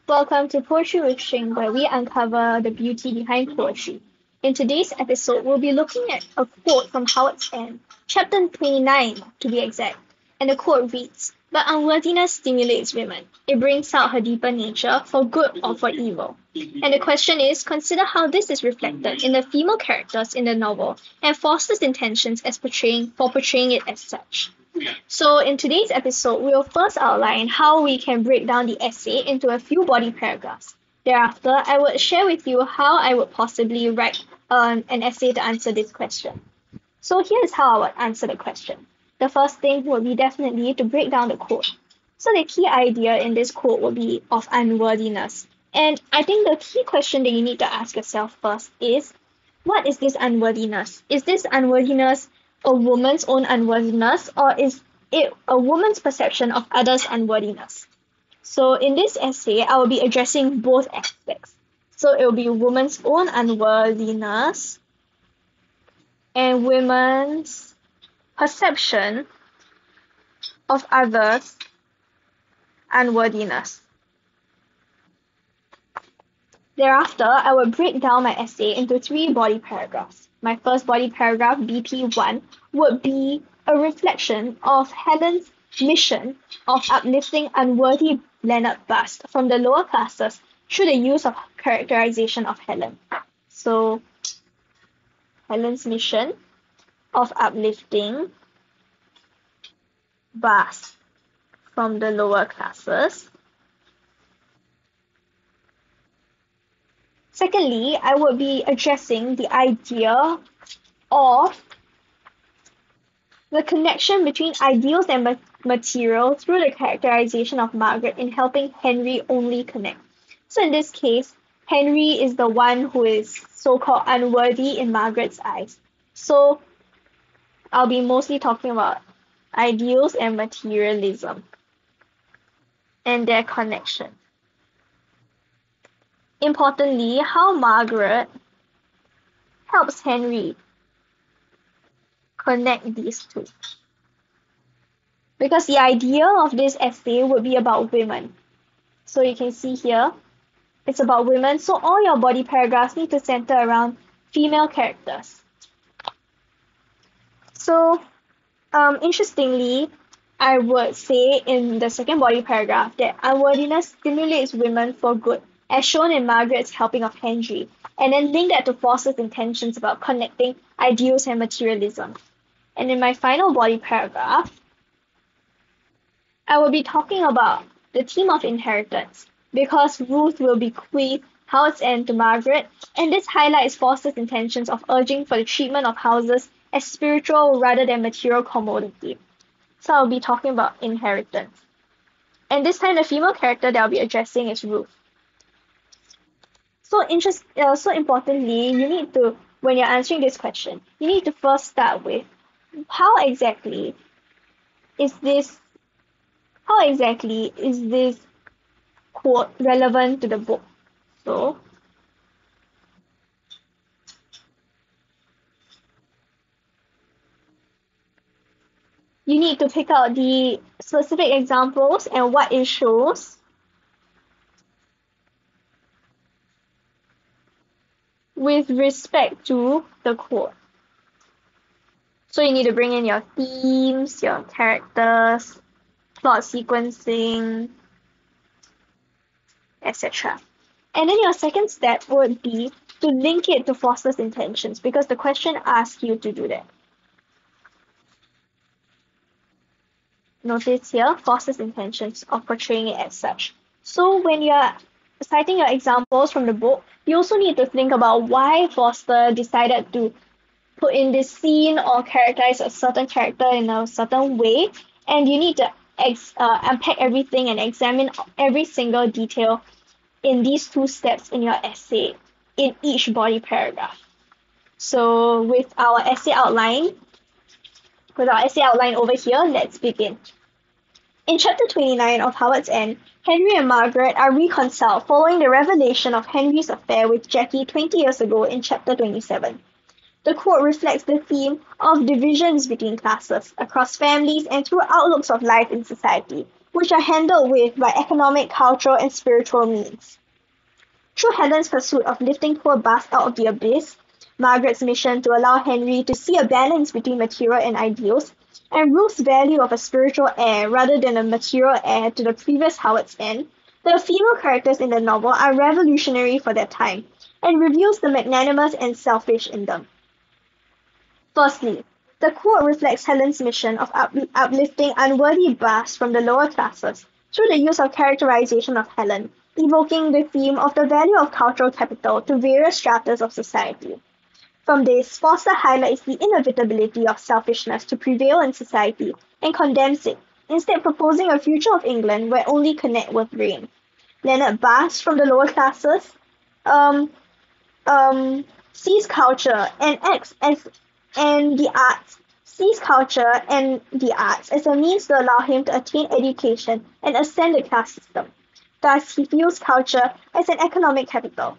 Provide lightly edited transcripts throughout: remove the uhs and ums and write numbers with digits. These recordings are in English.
Welcome to Poetry with Shing, where we uncover the beauty behind poetry. In today's episode, we'll be looking at a quote from Howard's End, chapter 29 to be exact. And the quote reads, "But unworthiness stimulates women. It brings out her deeper nature, for good or for evil." And the question is, consider how this is reflected in the female characters in the novel and Forster's intentions as portraying it as such. So in today's episode, we'll first outline how we can break down the essay into a few body paragraphs. Thereafter, I would share with you how I would possibly write an essay to answer this question. So here's how I would answer the question. The first thing would be definitely to break down the quote. So the key idea in this quote would be of unworthiness. And I think the key question that you need to ask yourself first is, what is this unworthiness? Is this unworthiness a woman's own unworthiness, or is it a woman's perception of others' unworthiness? So in this essay, I will be addressing both aspects. So it will be woman's own unworthiness and women's perception of others' unworthiness. Thereafter, I will break down my essay into three body paragraphs. My first body paragraph, BP1, would be a reflection of Helen's mission of uplifting unworthy Leonard Bust from the lower classes through the use of characterization of Helen. So, Helen's mission of uplifting Bust from the lower classes. Secondly, I would be addressing the idea of the connection between ideals and material through the characterization of Margaret in helping Henry only connect. So in this case, Henry is the one who is so-called unworthy in Margaret's eyes. So I'll be mostly talking about ideals and materialism and their connection. Importantly, how Margaret helps Henry connect these two. Because the idea of this essay would be about women. So you can see here, it's about women. So all your body paragraphs need to center around female characters. So, interestingly, I would say in the second body paragraph that unworthiness stimulates women for good, as shown in Margaret's helping of Henry, and then link that to Forster's intentions about connecting ideals and materialism. And in my final body paragraph, I will be talking about the theme of inheritance, because Ruth will bequeath Howard's End to Margaret, and this highlights Forster's intentions of urging for the treatment of houses as spiritual rather than material commodity. So I'll be talking about inheritance. And this time the female character that I'll be addressing is Ruth. So importantly, you need to, when you're answering this question, you need to first start with how exactly is this quote relevant to the book? So you need to pick out the specific examples and what it shows with respect to the quote. So you need to bring in your themes, your characters, plot sequencing, etc. And then your second step would be to link it to Forster's intentions, because the question asks you to do that. Notice here, Forster's intentions of portraying it as such. So when you're citing your examples from the book, you also need to think about why Forster decided to put in this scene or characterize a certain character in a certain way, and you need to unpack everything and examine every single detail in these two steps in your essay in each body paragraph. So with our essay outline over here, let's begin. In chapter 29 of Howard's End, Henry and Margaret are reconciled following the revelation of Henry's affair with Jackie 20 years ago in chapter 27. The quote reflects the theme of divisions between classes, across families, and through outlooks of life in society. which are handled with by economic, cultural, and spiritual means. Through Helen's pursuit of lifting poor Bast out of the abyss, Margaret's mission to allow Henry to see a balance between material and ideals, and Ruth's value of a spiritual heir rather than a material heir to the previous Howard's End, the female characters in the novel are revolutionary for their time and reveals the magnanimous and selfish in them. Firstly, the quote reflects Helen's mission of uplifting unworthy Basts from the lower classes through the use of characterization of Helen, evoking the theme of the value of cultural capital to various stratas of society. From this, Forster highlights the inevitability of selfishness to prevail in society and condemns it, instead proposing a future of England where only connect with reign. Leonard Bast from the lower classes um, sees culture and acts as and the arts sees culture and the arts as a means to allow him to attain education and ascend the class system. Thus, he views culture as an economic capital.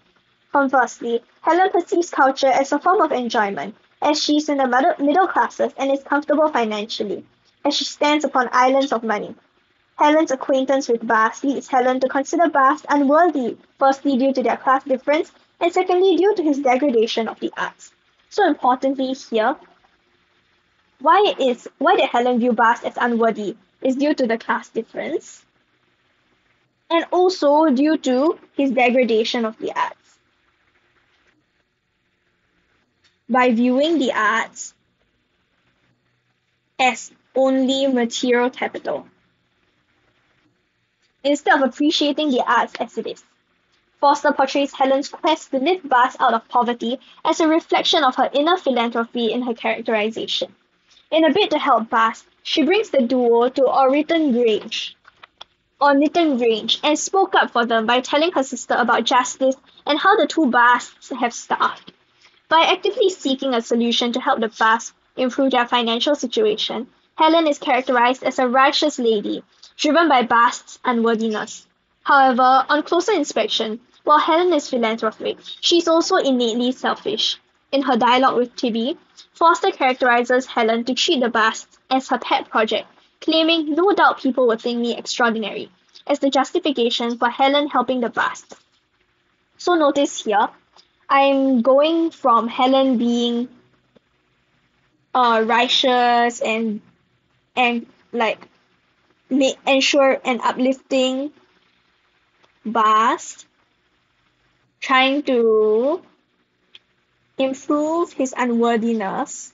Conversely, Helen perceives culture as a form of enjoyment, as she is in the middle classes and is comfortable financially, as she stands upon islands of money. Helen's acquaintance with Bast leads Helen to consider Bast unworthy, firstly due to their class difference, and secondly due to his degradation of the arts. So importantly here, why did Helen view Bast as unworthy is due to the class difference, and also due to his degradation of the arts. By viewing the arts as only material capital, instead of appreciating the arts as it is. Forster portrays Helen's quest to lift Bast out of poverty as a reflection of her inner philanthropy in her characterization. In a bid to help Bast, she brings the duo to Orniton Grange and spoke up for them by telling her sister about justice and how the two Basts have starved. By actively seeking a solution to help the Basts improve their financial situation, Helen is characterized as a righteous lady, driven by Bast's unworthiness. However, on closer inspection, while Helen is philanthropic, she is also innately selfish. In her dialogue with Tibby, Forster characterizes Helen to treat the Basts as her pet project, claiming no doubt people will think me extraordinary, as the justification for Helen helping the Basts. So notice here, I'm going from Helen being righteous and like ensure an uplifting Bast, trying to improve his unworthiness.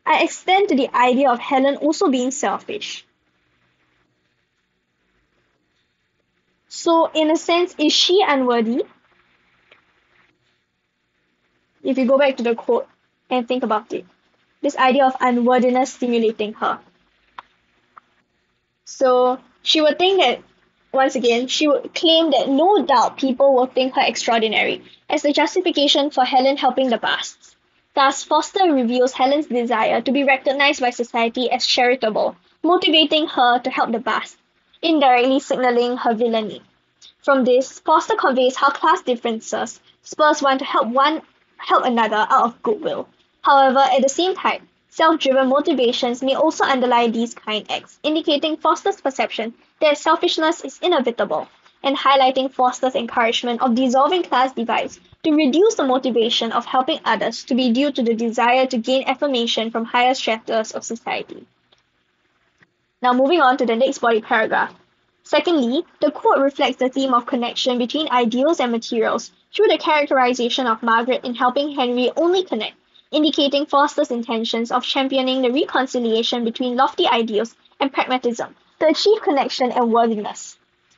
I extend to the idea of Helen also being selfish. So, in a sense, is she unworthy? If you go back to the quote and think about it, this idea of unworthiness stimulating her. So, she would think that, once again, she would claim that no doubt people will think her extraordinary as the justification for Helen helping the Basts. Thus, Forster reveals Helen's desire to be recognized by society as charitable, motivating her to help the Basts, indirectly signaling her villainy. From this, Forster conveys how class differences spurs one to help another out of goodwill. However, at the same time, self-driven motivations may also underlie these kind acts, indicating Forster's perception that selfishness is inevitable, and highlighting Forster's encouragement of dissolving class divides to reduce the motivation of helping others to be due to the desire to gain affirmation from higher stratas of society. Now moving on to the next body paragraph. Secondly, the quote reflects the theme of connection between ideals and materials through the characterization of Margaret in helping Henry only connect, indicating Forster's intentions of championing the reconciliation between lofty ideals and pragmatism to achieve connection and worthiness.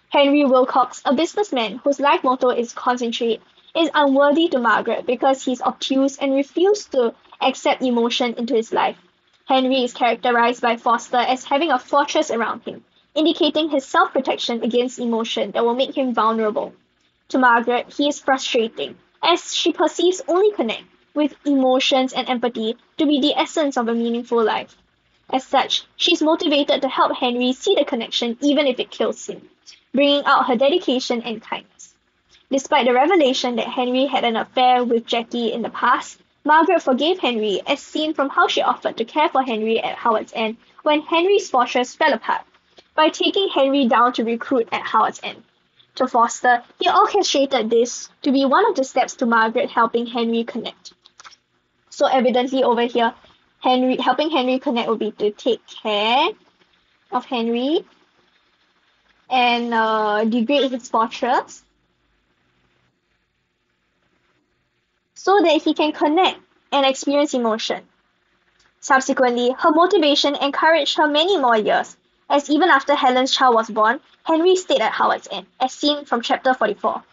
Henry Wilcox, a businessman whose life motto is concentrate, is unworthy to Margaret because he is obtuse and refused to accept emotion into his life. Henry is characterized by Forster as having a fortress around him, indicating his self-protection against emotion that will make him vulnerable. To Margaret, he is frustrating, as she perceives only connect with emotions and empathy to be the essence of a meaningful life. As such, she is motivated to help Henry see the connection even if it kills him, bringing out her dedication and kindness. Despite the revelation that Henry had an affair with Jackie in the past, Margaret forgave Henry, as seen from how she offered to care for Henry at Howard's End when Henry's fortress fell apart, by taking Henry down to recruit at Howard's End. To Forster, he orchestrated this to be one of the steps to Margaret helping Henry connect. So evidently over here, helping Henry connect would be to take care of Henry and degrade his fortress so that he can connect and experience emotion. Subsequently, her motivation encouraged her many more years, as even after Helen's child was born, Henry stayed at Howard's End, as seen from chapter 44.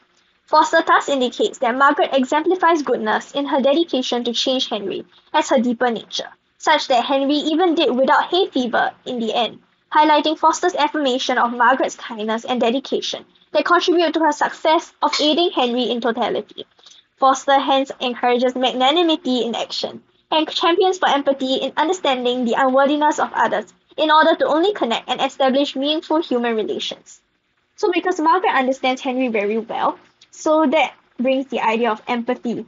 Forster thus indicates that Margaret exemplifies goodness in her dedication to change Henry as her deeper nature, such that Henry even did without hay fever in the end, highlighting Forster's affirmation of Margaret's kindness and dedication that contribute to her success of aiding Henry in totality. Forster hence encourages magnanimity in action and champions for empathy in understanding the unworthiness of others in order to only connect and establish meaningful human relations. So because Margaret understands Henry very well, so that brings the idea of empathy,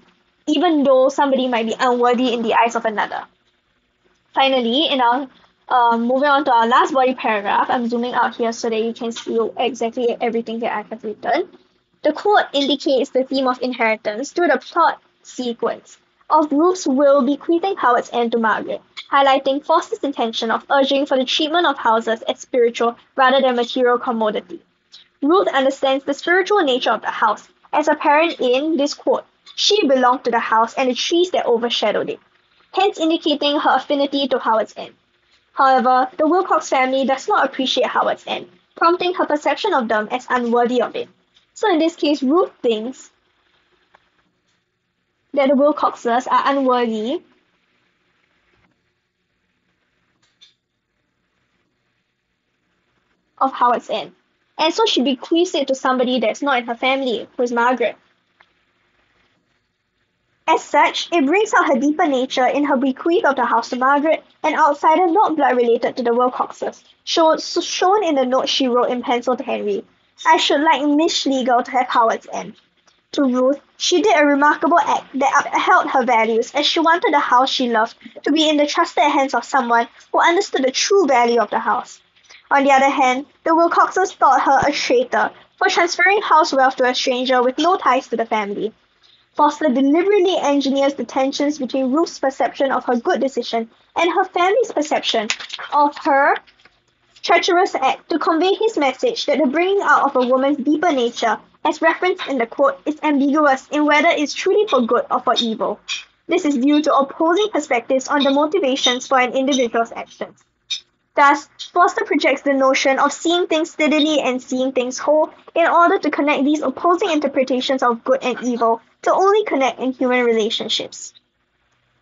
even though somebody might be unworthy in the eyes of another. Finally, in our moving on to our last body paragraph, I'm zooming out here so that you can see exactly everything that I have written. The quote indicates the theme of inheritance through the plot sequence of Ruth's will bequeathing Howard's End to Margaret, highlighting Forster's intention of urging for the treatment of houses as spiritual rather than material commodity. Ruth understands the spiritual nature of the house, as apparent in this quote: she belonged to the house and the trees that overshadowed it, hence indicating her affinity to Howard's End. However, the Wilcox family does not appreciate Howard's End, prompting her perception of them as unworthy of it. So in this case, Ruth thinks that the Wilcoxes are unworthy of Howard's End, and so she bequeaths it to somebody that's not in her family, who is Margaret. As such, it brings out her deeper nature in her bequeath of the house to Margaret, an outsider not blood-related to the Wilcoxes, shown in the note she wrote in pencil to Henry. I should like Miss Schlegel to have Howard's End. To Ruth, she did a remarkable act that upheld her values, as she wanted the house she loved to be in the trusted hands of someone who understood the true value of the house. On the other hand, the Wilcoxes thought her a traitor for transferring house wealth to a stranger with no ties to the family. Forster deliberately engineers the tensions between Ruth's perception of her good decision and her family's perception of her treacherous act to convey his message that the bringing out of a woman's deeper nature, as referenced in the quote, is ambiguous in whether it's truly for good or for evil. This is due to opposing perspectives on the motivations for an individual's actions. Thus, Forster projects the notion of seeing things steadily and seeing things whole in order to connect these opposing interpretations of good and evil to only connect in human relationships.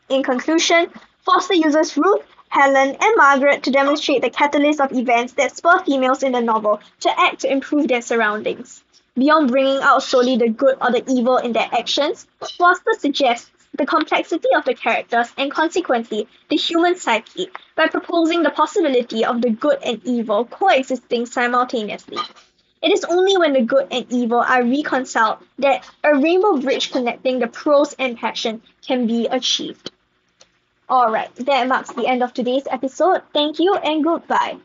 In conclusion, Forster uses Ruth, Helen, and Margaret to demonstrate the catalyst of events that spur females in the novel to act to improve their surroundings. Beyond bringing out solely the good or the evil in their actions, Forster suggests the complexity of the characters and consequently the human psyche by proposing the possibility of the good and evil coexisting simultaneously. It is only when the good and evil are reconciled that a rainbow bridge connecting the prose and passion can be achieved. Alright, that marks the end of today's episode. Thank you and goodbye.